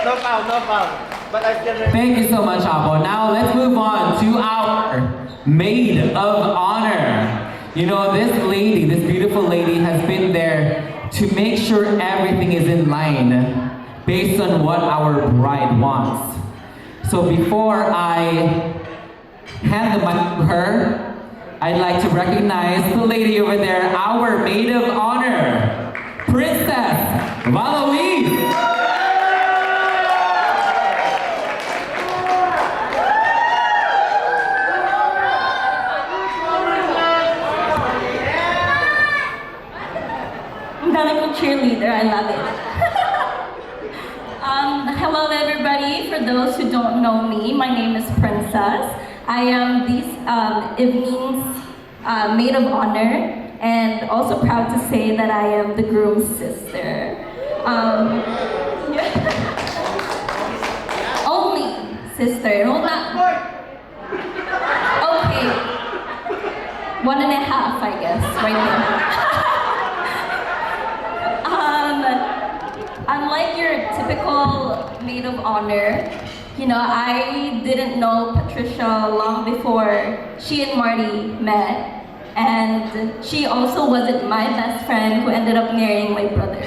No foul, no foul. But I still remember. Thank you so much, Apo. Now let's move on to our maid of honor. You know, this lady, this beautiful lady has been there to make sure everything is in line based on what our bride wants. So before I hand the mic to her, I'd like to recognize the lady over there, our maid of honor, Princess Valois. Cheerleader, I love it. Hello everybody, for those who don't know me, my name is Princess. I am this evening's maid of honor, and also proud to say that I am the groom's sister. Only sister, no, not... Okay, 1.5 I guess, right there. Unlike your typical maid of honor, you know, I didn't know Patricia long before she and Marty met, and she also wasn't my best friend who ended up marrying my brother.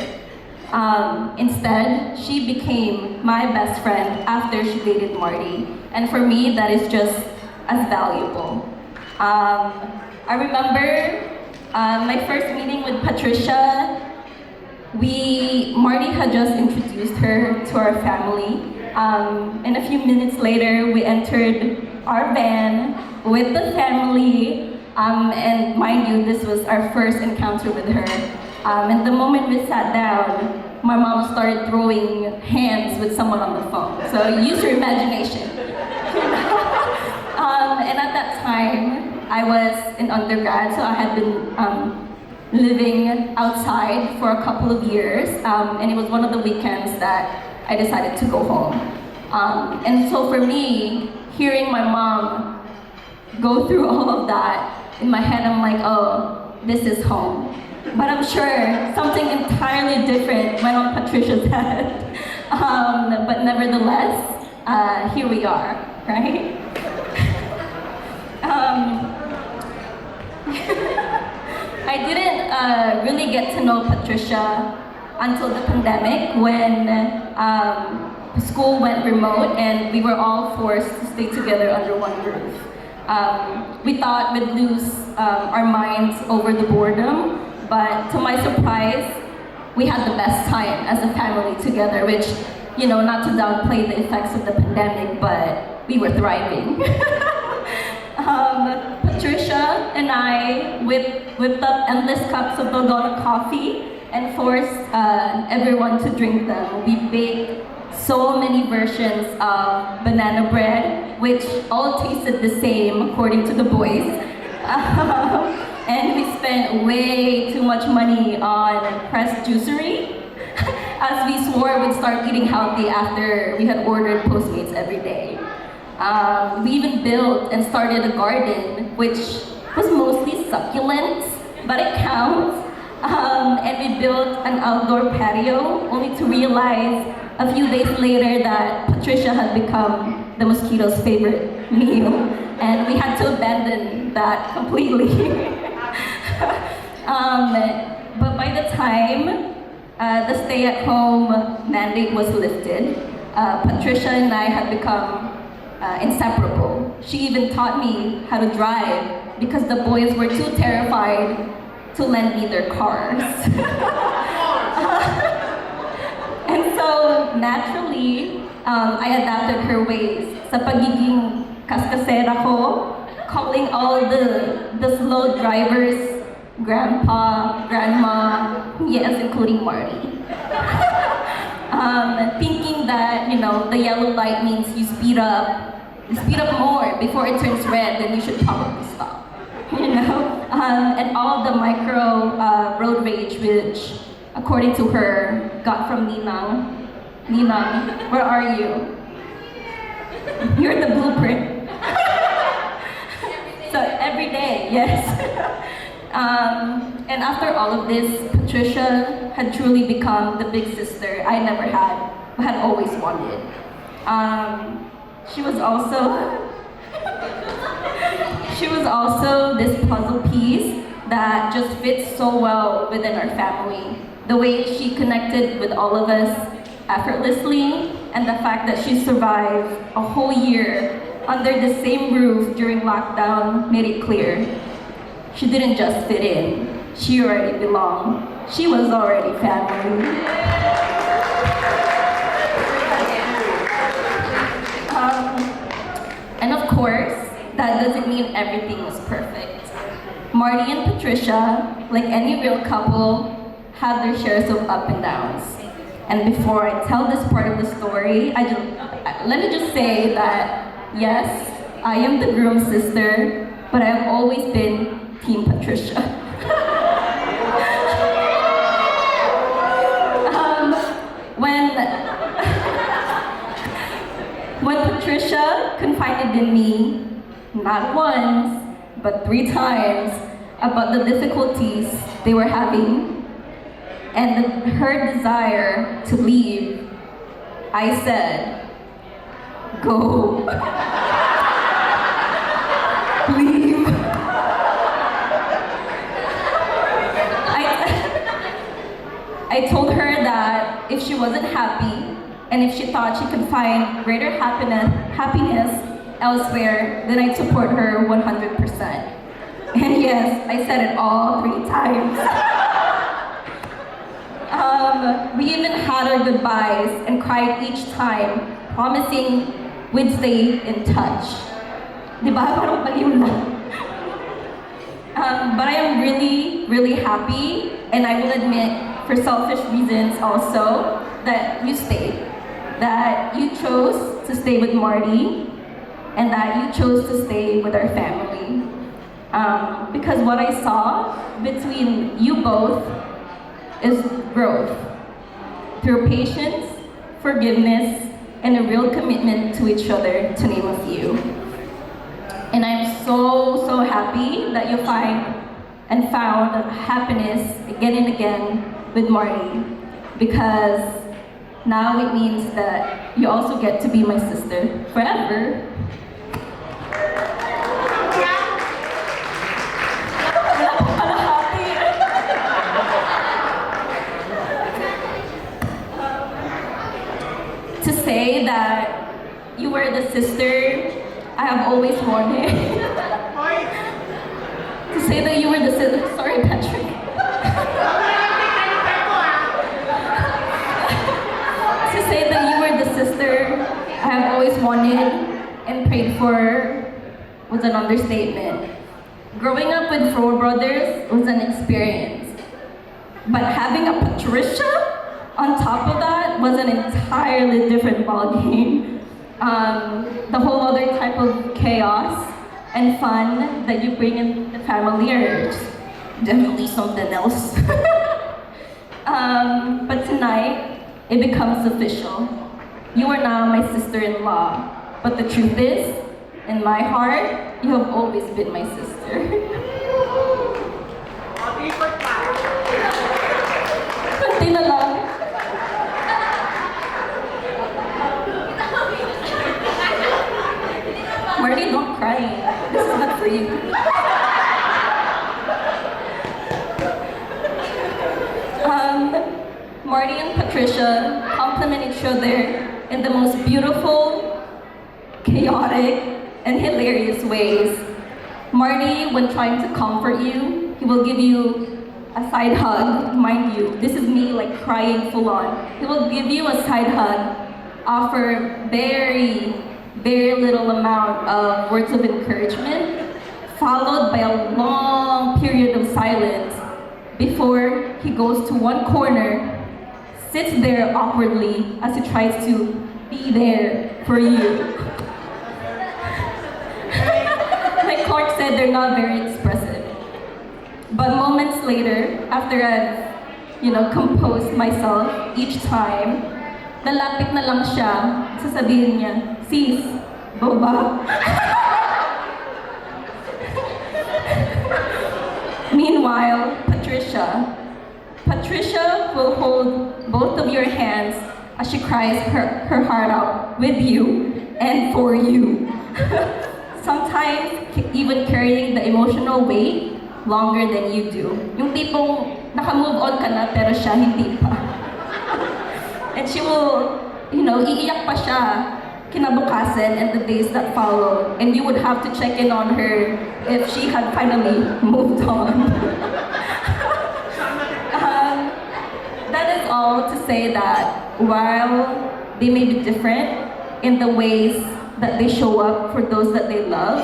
Instead, she became my best friend after she dated Marty, and for me, that is just as valuable. I remember my first meeting with Patricia. Marty had just introduced her to our family. And a few minutes later, we entered our van with the family. And mind you, this was our first encounter with her. And the moment we sat down, my mom started throwing hands with someone on the phone. So use your imagination. And at that time, I was in undergrad, so I had been living outside for a couple of years, and it was one of the weekends that I decided to go home. And so for me, hearing my mom go through all of that, in my head I'm like, oh, this is home. But I'm sure something entirely different went on Patricia's head. But nevertheless, here we are, right? I didn't really get to know Patricia until the pandemic, when school went remote and we were all forced to stay together under one roof. We thought we'd lose our minds over the boredom, but to my surprise, we had the best time as a family together, which, you know, not to downplay the effects of the pandemic, but we were thriving. Patricia and I whipped up endless cups of Dalgona coffee and forced everyone to drink them. We baked so many versions of banana bread, which all tasted the same according to the boys. And we spent way too much money on pressed juicery, as we swore we'd start eating healthy after we had ordered Postmates every day. We even built and started a garden, which was mostly succulents, but it counts. And we built an outdoor patio, only to realize a few days later that Patricia had become the mosquito's favorite meal, and we had to abandon that completely. But by the time the stay-at-home mandate was lifted, Patricia and I had become inseparable. She even taught me how to drive because the boys were too terrified to lend me their cars. And so naturally, I adapted her ways sa pagiging kaskasera ko, calling all the slow drivers grandpa, grandma, yes, including Marty. Thinking that, you know, the yellow light means you speed up more before it turns red, then you should probably stop, you know? And all the micro road rage, which, according to her, got from Ninang. Ninang, where are you? You're the blueprint. So every day, yes. And after all of this, Patricia had truly become the big sister I never had always wanted. She was also this puzzle piece that just fits so well within our family. The way she connected with all of us effortlessly, and the fact that she survived a whole year under the same roof during lockdown made it clear. She didn't just fit in, she already belonged. She was already family. And of course, that doesn't mean everything was perfect. Marty and Patricia, like any real couple, had their shares of up and downs. And before I tell this part of the story, let me just say that yes, I am the groom's sister, but I have always been Team Patricia. When Patricia confided in me, not once, but 3 times, about the difficulties they were having and her desire to leave, I said, go. Leave. I told her that if she wasn't happy, and if she thought she could find greater happiness elsewhere, then I'd support her 100%. And yes, I said it all 3 times. We even had our goodbyes and cried each time, promising we'd stay in touch. Diba? Parang baliw lang. But I am really, really happy, and I will admit, for selfish reasons also, that you stayed. That you chose to stay with Marty, and that you chose to stay with our family. Because what I saw between you both is growth. Through patience, forgiveness, and a real commitment to each other, to name a few. And I'm so, so happy that you found happiness again and again with Marty. Because now it means that you also get to be my sister forever. To say that you were the sister I have always wanted. To say that you were the sister, sorry Patrick. To say that you were the sister I have always wanted and prayed for was an understatement. Growing up with 4 brothers was an experience. But having a Patricia on top of that was an entirely different ballgame. The whole other type of chaos and fun that you bring in the family are just definitely something else. But tonight, it becomes official. You are now my sister-in-law. But the truth is, in my heart, you have always been my sister. Kunti na lang. Marty, don't cry. This is not for you. Marty and Patricia complement each other in the most beautiful, chaotic, and hilarious ways. Marty, when trying to comfort you, he will give you a side hug. Mind you, this is me like crying full on. He will give you a side hug, offer very little amount of words of encouragement, followed by a long period of silence before he goes to one corner, sits there awkwardly as he tries to be there for you. Like Clark said, they're not very expressive. But moments later, after I've, composed myself each time, lalapit na lang siya, sasabihin niya, sis, boba. Meanwhile, Patricia will hold both of your hands as she cries her heart out with you and for you. Sometimes even carrying the emotional weight longer than you do. Yung tipong naka-move on ka na pero siya hindi pa. And she will, iiyak pa siya kinabukasan and the days that follow. And you would have to check in on her if she had finally moved on. That is all to say that while they may be different in the ways that they show up for those that they love,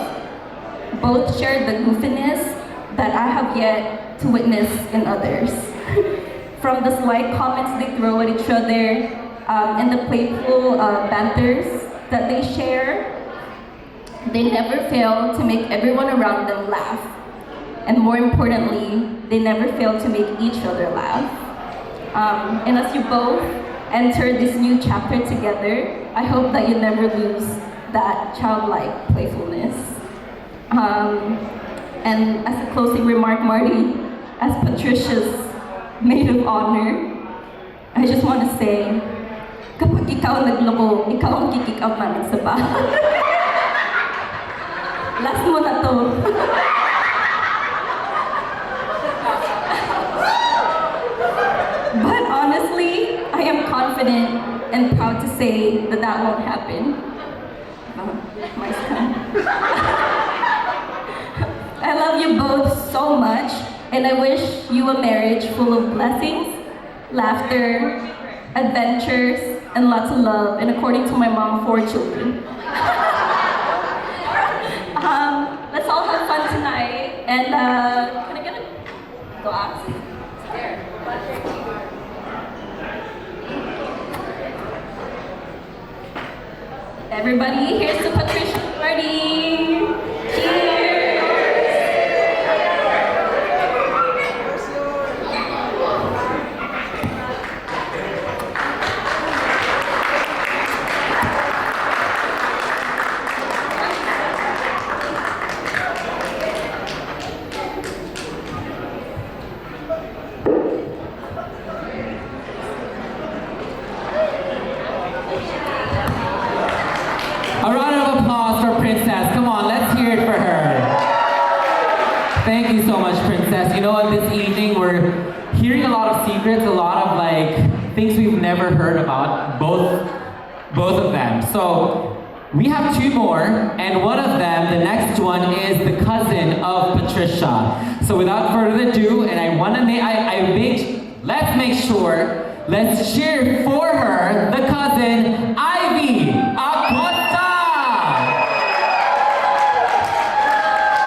both share the goofiness that I have yet to witness in others. From the slight comments they throw at each other, and the playful banters that they share, they never fail to make everyone around them laugh. And more importantly, they never fail to make each other laugh. And as you both enter this new chapter together, I hope that you never lose that childlike playfulness. And as a closing remark, Marty, as Patricia's maid of honor, I just want to say, kapag ikaw nagloko, ikaw ang kick out namin sa bahay. Last mo na to. But honestly, I am confident and proud to say that that won't happen. My son. I love you both so much, and I wish you a marriage full of blessings, laughter, adventures, and lots of love, and according to my mom, 4 children. Let's all have fun tonight, and can I get a glass? There. Everybody, here's to Patricia and Marty. Cheers! A round of applause for Princess. Come on, let's hear it for her. Thank you so much, Princess. You know what, this evening we're hearing a lot of secrets, a lot of things we've never heard about, both of them. So we have 2 more, and one of them, the next one, is the cousin of Patricia. So without further ado, and let's make sure, let's cheer for her, the cousin.